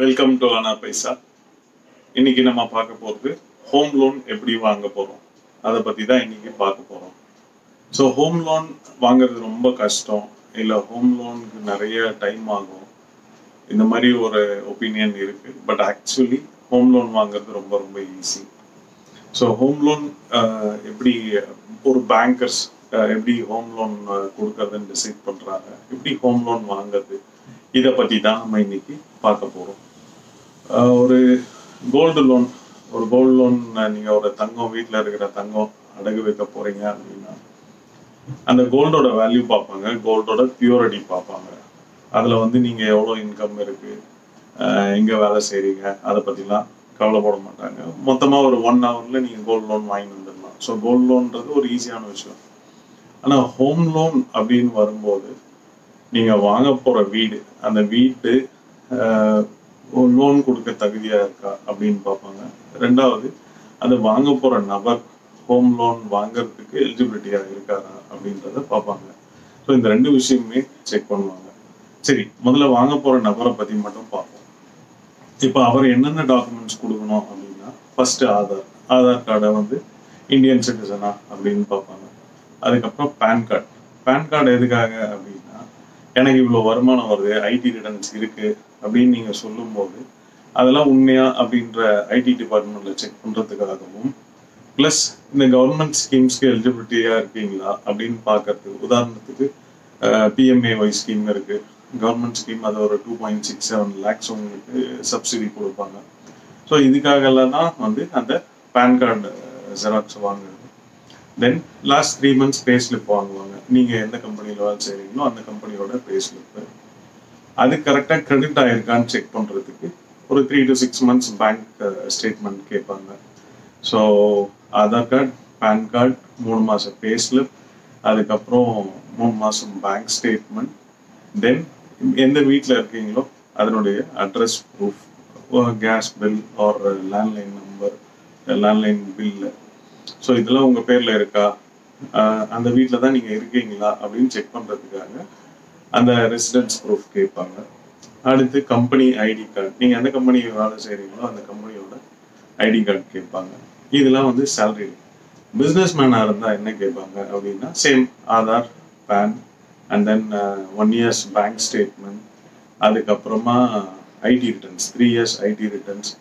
Welcome to அனா பைசா. இன்னைக்கு நம்ம பார்க்க போகிறது ஹோம் லோன் எப்படி வாங்க போகிறோம் அதை பற்றி தான் இன்னைக்கு பார்க்க போகிறோம். ஸோ ஹோம் லோன் வாங்குறது ரொம்ப கஷ்டம், இல்லை ஹோம் லோனுக்கு நிறைய டைம் ஆகும், இந்த மாதிரி ஒரு ஒப்பீனியன் இருக்குது. பட் ஆக்சுவலி ஹோம் லோன் வாங்குறது ரொம்ப ரொம்ப ஈஸி. ஸோ ஹோம் லோன் எப்படி ஒரு பேங்கர்ஸ் எப்படி ஹோம் லோன் கொடுக்கறதுன்னு டிசைட் பண்ணுறாங்க, எப்படி ஹோம் லோன் வாங்குறது, இதை பற்றி தான் நம்ம இன்னைக்கு பார்க்க போகிறோம். ஒரு கோல்டு லோன் நீங்கள் ஒரு தங்கம், வீட்டில் இருக்கிற தங்கம் அடகு வைக்க போகிறீங்க அப்படின்னா அந்த கோல்டோட வேல்யூ பார்ப்பாங்க, கோல்டோட பியூரிட்டி பார்ப்பாங்க. அதில் நீங்கள் எவ்வளோ இன்கம் இருக்குது, எங்கே வேலை செய்கிறீங்க, அதை பற்றிலாம் கவலைப்பட மாட்டாங்க. மொத்தமாக ஒரு 1 ஹவரில் நீங்கள் கோல்டு லோன் வாங்கி வந்துடலாம். ஸோ கோல்டு லோன்றது ஒரு ஈஸியான விஷயம். ஆனால் ஹோம் லோன் அப்படின்னு வரும்போது நீங்கள் வாங்க போகிற வீடு, அந்த வீடு லோன் கொடுக்க தகுதியாக இருக்கா அப்படின்னு பார்ப்பாங்க. ரெண்டாவது, அது வாங்க போகிற நபர் ஹோம் லோன் வாங்கிறதுக்கு எலிஜிபிலிட்டியாக இருக்காரா அப்படின்றத பார்ப்பாங்க. ஸோ இந்த 2 விஷயமே செக் பண்ணுவாங்க. சரி, முதல்ல வாங்க போகிற நபரை பற்றி மட்டும் பார்ப்போம். இப்போ அவர் என்னென்ன டாக்குமெண்ட்ஸ் கொடுக்கணும் அப்படின்னா, ஃபர்ஸ்ட் ஆதார் கார்டை இந்தியன் சிட்டிசனா அப்படின்னு பார்ப்பாங்க. அதுக்கப்புறம் பேன் கார்டு எதுக்காக அப்படின்னா, எனக்கு இவ்வளோ வருமானம் வருது, ஐடி ரிட்டர்ன்ஸ் இருக்கு அப்படின்னு நீங்கள் சொல்லும்போது அதெல்லாம் உண்மையா அப்படின்ற ஐடி டிபார்ட்மெண்ட்ல செக் பண்ணுறதுக்காகவும், ப்ளஸ் இந்த கவர்மெண்ட் ஸ்கீம்ஸ்க்கு எலிஜிபிலிட்டியாக இருக்கீங்களா அப்படின்னு பார்க்கறதுக்கு. உதாரணத்துக்கு பிஎம்ஏஒய் ஸ்கீம் இருக்கு, கவர்மெண்ட் ஸ்கீம், அது ஒரு 2.67 lakhs உங்களுக்கு சப்சிடி கொடுப்பாங்க. ஸோ இதுக்காகலாம் தான் அந்த பேன் கார்டு ஜெராக்ஸ் வாங்குறது. Then last 3 months pay slip வாங்குவாங்க. நீங்கள் எந்த கம்பெனியில் வேலை செய்கிறீங்களோ அந்த கம்பெனியோட பே ஸ்லிப்பு, அது கரெக்டாக கிரெடிட் ஆகிருக்கான்னு செக் பண்ணுறதுக்கு ஒரு 3 to 6 months பேங்க் ஸ்டேட்மெண்ட் கேட்பாங்க. So Aadhaar card, PAN card, 3 மாதம் பே ஸ்லிப், அதுக்கப்புறம் 3 மாதம் பேங்க் ஸ்டேட்மெண்ட், தென் எந்த வீட்டில் இருக்கீங்களோ அதனுடைய address proof, gas bill or landline number, landline bill. So இதெல்லாம் உங்கள் பேரில் இருக்கா, அந்த வீட்டில் தான் நீங்கள் இருக்கீங்களா அப்படின்னு செக் பண்ணுறதுக்காக அந்த ரெசிடென்ஸ் ப்ரூஃப் கேட்பாங்க. அடுத்து கம்பெனி ஐடி கார்டு, நீங்கள் எந்த கம்பெனி வேலை செய்கிறீங்களோ அந்த கம்பெனியோட ஐடி கார்டு கேட்பாங்க. இதெல்லாம் சேலரி. பிஸ்னஸ் மேனாக இருந்தால் என்ன கேட்பாங்க அப்படின்னா, same Aadhaar, PAN, and then 1 year bank statement, அதுக்கப்புறமா IT returns, 3 years IT returns.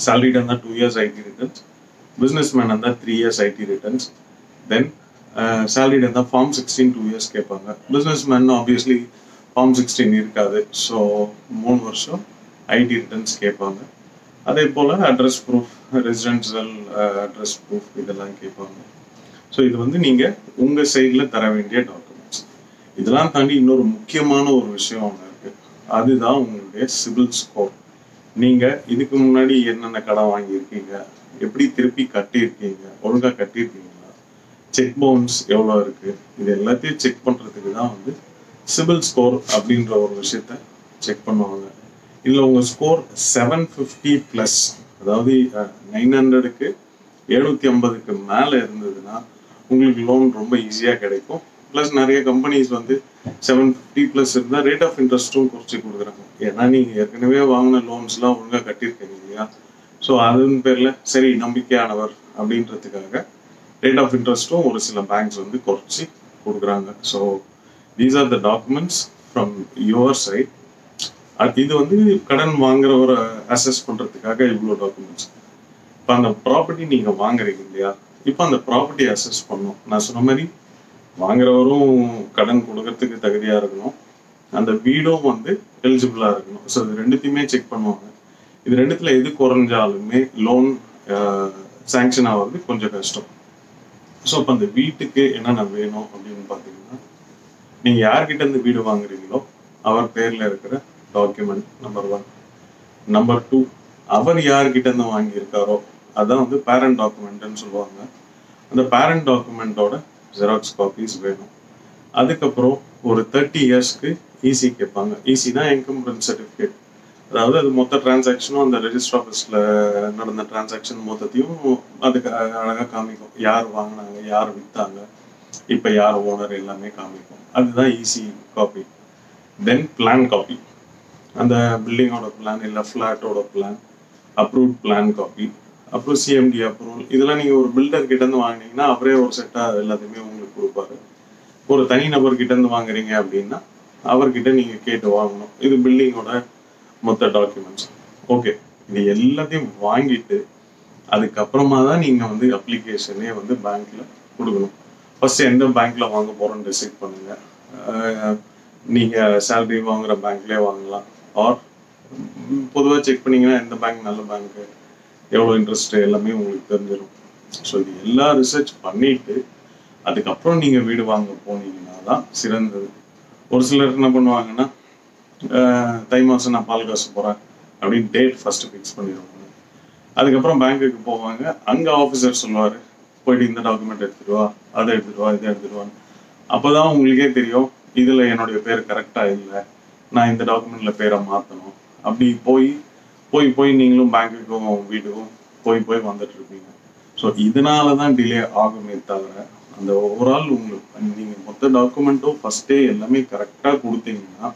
Salaried இருந்தால் 2 years IT returns, business man இருந்தால் 3 years IT returns. Then salaried இருந்தால் ஃபார்ம் 16 2 years கேட்பாங்க. பிஸ்னஸ் மேன் ஆப்வியஸ்லி ஃபார்ம் 16 இருக்காது, ஸோ 3 வருஷம் ஐடி ரிட்டர்ன்ஸ் கேட்பாங்க. அதே போல் address proof, residential address proof, இதெல்லாம் கேட்பாங்க. ஸோ இது நீங்கள் உங்கள் சைடில் தர வேண்டிய டாக்குமெண்ட்ஸ். இதெல்லாம் தாண்டி இன்னொரு முக்கியமான ஒரு விஷயம் ஒன்று இருக்குது, அதுதான் உங்களுடைய சிபில் ஸ்கோர். நீங்கள் இதுக்கு முன்னாடி என்னென்ன கடன் வாங்கியிருக்கீங்க, எப்படி திருப்பி கட்டியிருக்கீங்க, ஒழுங்காக கட்டியிருக்கீங்களா, செக் பவுன்ஸ் எவ்வளோ இருக்குது, இது எல்லாத்தையும் செக் பண்ணுறதுக்கு தான் சிபில் ஸ்கோர் அப்படின்ற ஒரு விஷயத்த செக் பண்ணுவாங்க. இதில் உங்கள் ஸ்கோர் 750+, அதாவது 900க்கு 750க்கு மேலே இருந்ததுன்னா உங்களுக்கு லோன் ரொம்ப ஈஸியாக கிடைக்கும். ப்ளஸ் நிறைய கம்பெனிஸ் 750+ இருந்தால் ரேட் ஆஃப் இன்ட்ரெஸ்ட்டும் குறைச்சி கொடுக்குறாங்க. ஏன்னா நீங்கள் ஏற்கனவே வாங்கின லோன்ஸ்லாம் ஒழுங்காக கட்டியிருக்கீங்க இல்லையா. ஸோ அதன் பேரில் சரி நம்பிக்கையானவர் அப்படின்றதுக்காக ரேட் ஆஃப் இன்ட்ரெஸ்ட்டும் ஒரு சில பேங்க்ஸ் குறைச்சி கொடுக்குறாங்க. So these are the documents from your side. இது கடன் வாங்குறவரை அசஸ் பண்ணுறதுக்காக இவ்வளோ டாக்குமெண்ட்ஸ். இப்போ அந்த ப்ராப்பர்ட்டி நீங்கள் வாங்குறீங்க இல்லையா, இப்போ அந்த ப்ராப்பர்ட்டி அசஸ் பண்ணணும். நான் சொன்ன மாதிரி வாங்குறவரும் கடன் கொடுக்கறதுக்கு தகுதியாக இருக்கணும், அந்த வீடும் எலிஜிபிளாக இருக்கணும். ஸோ இது 2த்தையுமே செக் பண்ணுவாங்க. இது 2த்துல எது குறைஞ்சாலுமே லோன் சாங்ஷன் ஆகிறது கொஞ்சம் கஷ்டம். ஸோ இப்போ அந்த வீட்டுக்கு என்னென்ன வேணும் அப்படின்னு பார்த்தீங்கன்னா, நீங்கள் யார்கிட்ட இருந்து வீடு வாங்குறீங்களோ அவர் பேரில் இருக்கிற டாக்குமெண்ட் நம்பர் 1. நம்பர் 2, அவர் யார்கிட்ட இருந்து வாங்கியிருக்காரோ அதான் பேரண்ட் டாக்குமெண்ட்னு சொல்லுவாங்க. அந்த பேரண்ட் டாக்குமெண்ட்டோட ஜெராக்ஸ் காப்பீஸ் வேணும். அதுக்கப்புறம் ஒரு 30 yearsக்கு ஈசி கேட்பாங்க. ஈசினா என்கம்பரன்ஸ் சர்டிஃபிகேட், அதாவது அது மொத்த டிரான்சாக்ஷனும் அந்த ரெஜிஸ்டர் ஆஃபீஸில் நடந்த டிரான்சாக்ஷன் மொத்தத்தையும் அதுக்கு அழகாக காமிக்கும். யார் வாங்கினாங்க, யார் விற்றாங்க, இப்போ யார் ஓனர், எல்லாமே காமிக்கும். அதுதான் ஈசி காப்பி. தென் பிளான் காப்பி. அந்த பில்டிங்கோட பிளான் இல்லை ஃப்ளாட்டோட பிளான், அப்ரூவ்ட் பிளான் காப்பி, அப்புறம் சிஎம்டி அப்ரூவல். இதெல்லாம் நீங்கள் ஒரு பில்டர் கிட்டேருந்து வாங்கினீங்கன்னா அவரே ஒரு செட்டாக எல்லாத்தையுமே உங்களுக்கு கொடுப்பாரு. ஒரு தனி நபர் கிட்டேருந்து வாங்குறீங்க அப்படின்னா அவர்கிட்ட நீங்கள் கேட்டு வாங்கணும். இது பில்டிங்கோட மொத்த டாக்குமெண்ட்ஸ். ஓகே, இது எல்லாத்தையும் வாங்கிட்டு அதுக்கப்புறமா தான் நீங்கள் வந்து அப்ளிகேஷனே வந்து பேங்க்ல கொடுக்கணும். ஃபர்ஸ்ட் எந்த பேங்க்ல வாங்க போறோம்னு டிசைட் பண்ணுங்க. நீங்கள் சேலரி வாங்குற பேங்க்லேயே வாங்கலாம். ஆர் பொதுவாக செக் பண்ணீங்கன்னா எந்த பேங்க் நல்ல பேங்க்கு, எவ்வளோ இன்ட்ரெஸ்ட் எல்லாமே உங்களுக்கு தெரிஞ்சிடும். ஸோ இது எல்லா ரிசர்ச் பண்ணிட்டு அதுக்கப்புறம் நீங்கள் வீடு வாங்க போனீங்கன்னா தான் சிறந்தது. ஒரு சிலர் என்ன பண்ணுவாங்கன்னா தை மாதம் நான் பால் காசு போகிறேன் அப்படின்னு டேட் ஃபர்ஸ்ட் ஃபிக்ஸ் பண்ணிடுவாங்க. அதுக்கப்புறம் பேங்க்குக்கு போவாங்க. அங்கே ஆஃபீஸர் சொல்லுவார், போயிட்டு இந்த டாக்குமெண்ட் எடுத்துட்டு வா, அதை எடுத்துட்டு வா, இதை எடுத்துட்டு வான்னு. அப்போதான் உங்களுக்கே தெரியும் இதில் என்னுடைய பேர் கரெக்டாக இல்லை, நான் இந்த டாக்குமெண்ட்ல பேரை மாற்றணும். அப்படி போய் நீங்களும் பேங்க்குக்கும் வீட்டுக்கும் போய் வந்துட்டு இருப்பீங்க. ஸோ இதனால தான் டிலே ஆகுமே தவிர அந்த ஓவரால் உங்களுக்கு நீங்கள் மொத்த டாக்குமெண்ட்டும் ஃபர்ஸ்டே எல்லாமே கரெக்டாக கொடுத்தீங்கன்னா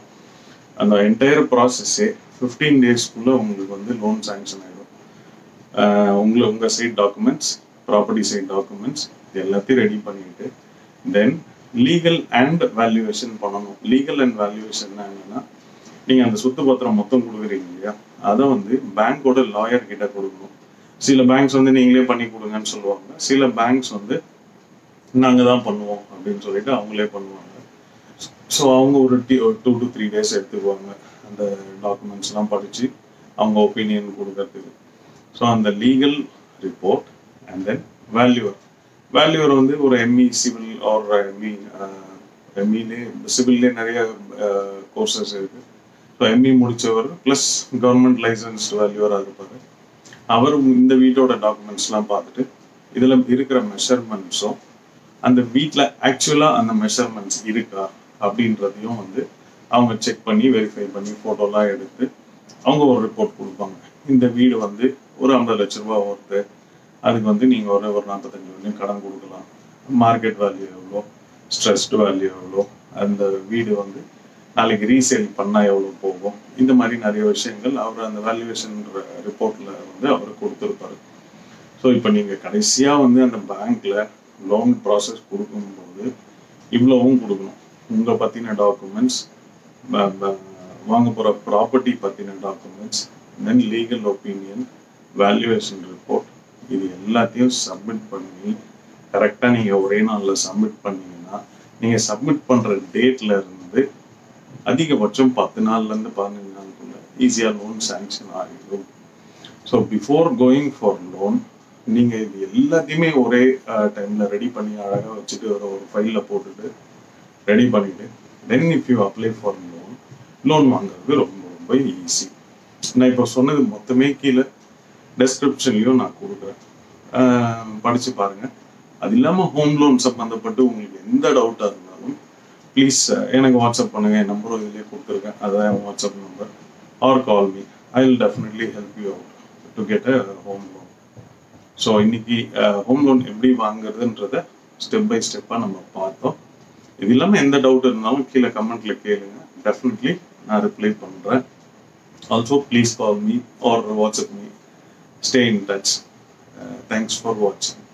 அந்த என்டையர் ப்ராசஸ்ஸே 15 டேஸ்க்குள்ளே உங்களுக்கு வந்து லோன் சாங்ஷன் ஆகிடும். உங்கள் side documents, property side documents இது எல்லாத்தையும் ரெடி பண்ணிட்டு தென் லீகல் அண்ட் வேல்யூவேஷன் பண்ணணும். லீகல் அண்ட் வேல்யூவேஷன் என்னன்னா, நீங்கள் அந்த சொத்து பத்திரம் மொத்தம் கொடுக்குறீங்க இல்லையா, அதை வந்து பேங்கோட லாயர் கிட்ட கொடுக்கணும். சில பேங்க்ஸ் வந்து நீங்களே பண்ணி கொடுங்கன்னு சொல்லுவாங்க. சில பேங்க்ஸ் வந்து நாங்கள் தான் பண்ணுவோம் அப்படின்னு சொல்லிட்டு அவங்களே பண்ணுவாங்க. ஸோ அவங்க ஒரு 2 to 3 days எடுத்துக்குவாங்க அந்த டாக்குமெண்ட்ஸ்லாம் படித்து அவங்க ஒப்பீனியன் கொடுக்கறதுக்கு. ஸோ அந்த legal report and then valuer வந்து ஒரு எம்இ சிவில் ஆர் எம்இலே சிவில்லே நிறைய கோர்சஸ் இருக்கு. ஸோ எம்இ முடித்தவர் ப்ளஸ் கவர்மெண்ட் லைசன்ஸ்டு வேல்யூவராக இருப்பார். அவர் இந்த வீட்டோட டாக்குமெண்ட்ஸ்லாம் பார்த்துட்டு இதில் இருக்கிற மெஷர்மெண்ட்ஸும் அந்த வீட்டில் ஆக்சுவலாக அந்த மெஷர்மெண்ட்ஸ் இருக்கா அப்படின்றதையும் வந்து அவங்க செக் பண்ணி வெரிஃபை பண்ணி ஃபோட்டோலாம் எடுத்து அவங்க ஒரு ரிப்போர்ட் கொடுப்பாங்க. இந்த வீடு வந்து ஒரு 50 லட்ச ரூபா ஒர்த்து, அதுக்கு வந்து நீங்கள் ஒரு 45 மில்லியன் கடன் கொடுக்கலாம், மார்க்கெட் வேல்யூ எவ்வளோ, ஸ்ட்ரெஸ்டு வேல்யூ எவ்வளோ, அந்த வீடு வந்து நாளைக்கு ரீசேல் பண்ணால் எவ்வளோ போகும், இந்த மாதிரி நிறைய விஷயங்கள் அவர் அந்த வேல்யூவேஷன் ரிப்போர்ட்டில் வந்து அவர் கொடுத்துருப்பாரு. ஸோ இப்போ நீங்கள் கடைசியாக வந்து அந்த பேங்க்கில் லோன் ப்ராசஸ் கொடுக்கும்போது இவ்வளவும் கொடுக்கணும். உங்கள் பற்றின டாக்குமெண்ட்ஸ், வாங்க போகிற ப்ராப்பர்ட்டி பற்றின டாக்குமெண்ட்ஸ், தென் லீகல் ஒப்பீனியன், வேல்யூவேஷன் ரிப்போர்ட், இது எல்லாத்தையும் சப்மிட் பண்ணி கரெக்டாக நீங்கள் ஒரே நாளில் சப்மிட் பண்ணீங்கன்னா நீங்கள் சப்மிட் பண்ணுற டேட்ல இருந்து அதிகபட்சம் 10 நாள்லேருந்து 15 நாளுக்குள்ள ஈஸியாக லோன் சாங்ஷன் ஆகிடும். So before going for loan நீங்கள் இது எல்லாத்தையுமே ஒரே டைமில் ரெடி பண்ணி அழகாக வச்சுட்டு ஒரு ஃபைலில் போட்டுட்டு ரெடி பண்ணிவிட்டு தென் if you apply for loan வாங்குறது ரொம்ப ரொம்ப ஈஸி. நான் இப்போ சொன்னது மொத்தமே கீழே டெஸ்கிரிப்ஷன்லையும் நான் கொடுக்குறேன், படித்து பாருங்கள். அது இல்லாமல் ஹோம் லோன் சம்மந்தப்பட்டு உங்களுக்கு எந்த டவுட்டாக இருந்தாலும் ப்ளீஸ் எனக்கு வாட்ஸ்அப் பண்ணுங்கள். என் நம்பரும் இதிலே கொடுத்துருக்கேன், அதான் என் WhatsApp number. Or call me, I will definitely help you out to get a home loan. So இன்னைக்கு ஹோம் லோன் எப்படி வாங்குறதுன்றத ஸ்டெப் பை ஸ்டெப்பாக நம்ம பார்த்தோம். இது இல்லாமல் எந்த டவுட் இருந்தாலும் கீழே கமெண்ட்ல கேளுங்க, டெஃபினெட்லி நான் ரிப்ளை பண்ணுறேன். Also please call me or WhatsApp me. Stay in touch. Thanks for watching.